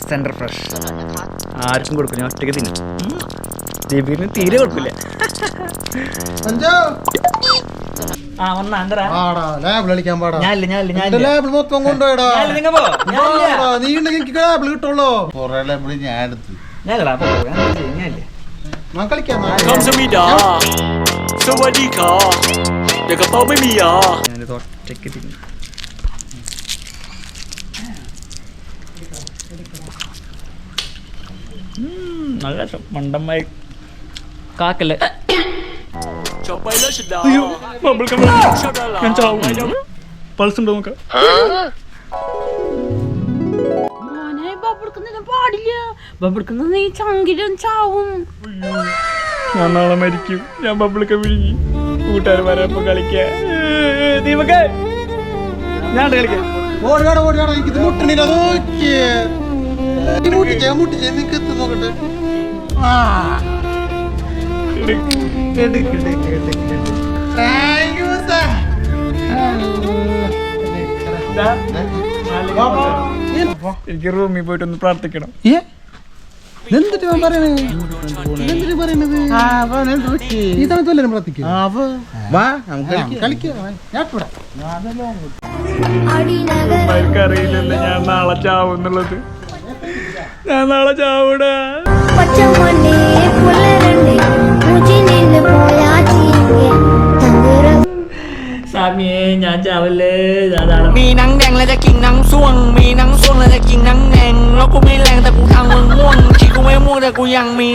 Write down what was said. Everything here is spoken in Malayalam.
സെന്റർ ഫ്രഷ് ആർക്കും കൊടുക്കില്ല, ഞാൻ ഒറ്റയ്ക്ക് തിന്നും. ദീപിന് തീരെ കൊടുക്കില്ല. ഞാനിത് ഒറ്റയ്ക്ക് തിന്നും. നല്ല രസം. മണ്ടന്മായി കാക്കല്ലേ. പൾസ് ഉണ്ടോ നോക്കാം. ഞാൻ നാളെ മരിക്കും. ഞാൻ ബബിളൊക്കെ വിഴുങ്ങി കൂട്ടുകാർ വരപ്പോ കളിക്കാ. ദീപക് ഞാൻ കളിക്കാം. എനിക്ക് റൂമിൽ പോയിട്ടൊന്ന് പ്രാർത്ഥിക്കണം. അറിയില്ലല്ലോ ഞാൻ നാളെ ചാവുന്നുള്ളത്. ഞാൻ നാളെ ചാവൂടാ. സാമിയെ ഞാൻ ചാവല്ലേ.มีหนังแดงและจะกินหนังส่วงมีหนังส่วงและจะกินหนังแดงแล้วกูไม่แรงแต่กูทางมึงม่วงชีกูไม่ม่วงแต่กูยังมี